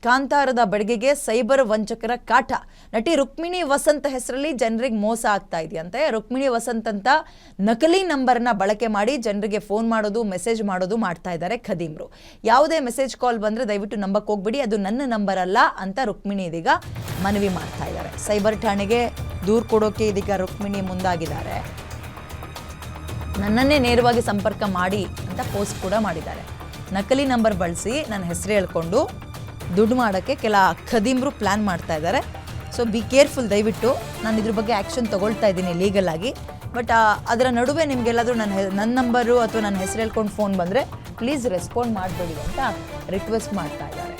ಕಾಂತಾರದ ಬೆಡಗಿಗೆ cyber ವಂಚಕರ ಕಾಟ. ನಟಿ ರುಕ್ಮಿಣಿ ವಸಂತ್ ಹೆಸರಲ್ಲಿ ಜನರಿಗೆ ಮೋಸ ಆಗ್ತಾ ಇದೆಯಂತೆ. ರುಕ್ಮಿಣಿ ವಸಂತ್ ಅಂತ ನಕಲಿ ನಂಬರ್ನ ಬಳಕೆ ಮಾಡಿ ಜನರಿಗೆ ಫೋನ್ ಮಾಡೋದು, ಮೆಸೇಜ್ ಮಾಡೋದು ಮಾಡ್ತಾ ಇದ್ದಾರೆ ಖದೀಮ್ರು. ಯಾವುದೇ ಮೆಸೇಜ್ ಕಾಲ್ ಬಂದರೆ ದಯವಿಟ್ಟು ನಂಬಕ್ಕೆ ಹೋಗ್ಬಿಡಿ, ಅದು ನನ್ನ ನಂಬರ್ ಅಲ್ಲ ಅಂತ ರುಕ್ಮಿಣಿ ಇದೀಗ ಮನವಿ ಮಾಡ್ತಾ ಇದ್ದಾರೆ. ಸೈಬರ್ ಠಾಣೆಗೆ ದೂರು ಕೊಡೋಕೆ ಇದೀಗ ರುಕ್ಮಿಣಿ ಮುಂದಾಗಿದ್ದಾರೆ. ನನ್ನನ್ನೇ ನೇರವಾಗಿ ಸಂಪರ್ಕ ಮಾಡಿ ಅಂತ ಪೋಸ್ಟ್ ಕೂಡ ಮಾಡಿದ್ದಾರೆ. ನಕಲಿ ನಂಬರ್ ಬಳಸಿ ನನ್ನ ಹೆಸರು ಹೇಳ್ಕೊಂಡು ದುಡ್ಡು ಮಾಡೋಕ್ಕೆ ಕೆಲ ಖದೀಮ್ರು ಪ್ಲ್ಯಾನ್ ಮಾಡ್ತಾ ಇದ್ದಾರೆ. ಸೊ ಬಿ ಕೇರ್ಫುಲ್, ದಯವಿಟ್ಟು ನಾನು ಇದ್ರ ಬಗ್ಗೆ ಆ್ಯಕ್ಷನ್ ತೊಗೊಳ್ತಾ ಇದ್ದೀನಿ ಲೀಗಲ್ ಆಗಿ. ಬಟ್ ಅದರ ನಡುವೆ ನಿಮಗೆಲ್ಲಾದರೂ ನನ್ನ ನಂಬರು ಅಥವಾ ನನ್ನ ಹೆಸರು ಹೇಳ್ಕೊಂಡು ಫೋನ್ ಬಂದರೆ ಪ್ಲೀಸ್ ರೆಸ್ಪಾಂಡ್ ಮಾಡಬೇಡಿ ಅಂತ ರಿಕ್ವೆಸ್ಟ್ ಮಾಡ್ತಾ ಇದ್ದಾರೆ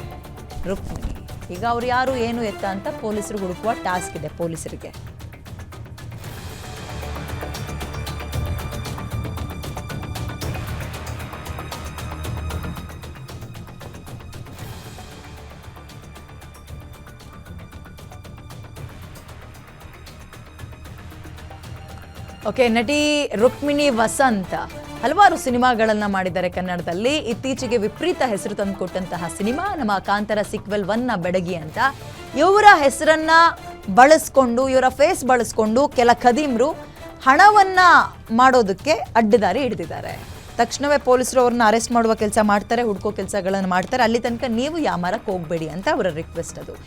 ರುಕ್ಮಿಣಿ. ಈಗ ಅವ್ರು ಯಾರು ಏನು ಎತ್ತ ಅಂತ ಪೊಲೀಸರು ಹುಡುಕುವ ಟಾಸ್ಕ್ ಇದೆ ಪೊಲೀಸರಿಗೆ. ಓಕೆ, ನಟಿ ರುಕ್ಮಿಣಿ ವಸಂತ್ ಹಲವಾರು ಸಿನಿಮಾಗಳನ್ನು ಮಾಡಿದ್ದಾರೆ ಕನ್ನಡದಲ್ಲಿ. ಇತ್ತೀಚೆಗೆ ವಿಪರೀತ ಹೆಸರು ತಂದುಕೊಟ್ಟಂತಹ ಸಿನಿಮಾ ನಮ್ಮ ಕಾಂತಾರ ಸೀಕ್ವೆಲ್ 1ನ ಬೆಡಗಿ ಅಂತ. ಇವರ ಹೆಸರನ್ನ ಬಳಸ್ಕೊಂಡು, ಇವರ ಫೇಸ್ ಬಳಸ್ಕೊಂಡು ಕೆಲ ಖದೀಮ್ರು ಹಣವನ್ನ ಮಾಡೋದಕ್ಕೆ ಅಡ್ಡದಾರಿ ಹಿಡಿದಿದ್ದಾರೆ. ತಕ್ಷಣವೇ ಪೊಲೀಸರು ಅವ್ರನ್ನ ಅರೆಸ್ಟ್ ಮಾಡುವ ಕೆಲಸ ಮಾಡ್ತಾರೆ, ಹುಡ್ಕೋ ಕೆಲಸಗಳನ್ನು ಮಾಡ್ತಾರೆ. ಅಲ್ಲಿ ತನಕ ನೀವು ಯಾಮಾರಕ್ಕೆ ಹೋಗಬೇಡಿ ಅಂತ ಅವರ ರಿಕ್ವೆಸ್ಟ್ ಅದು.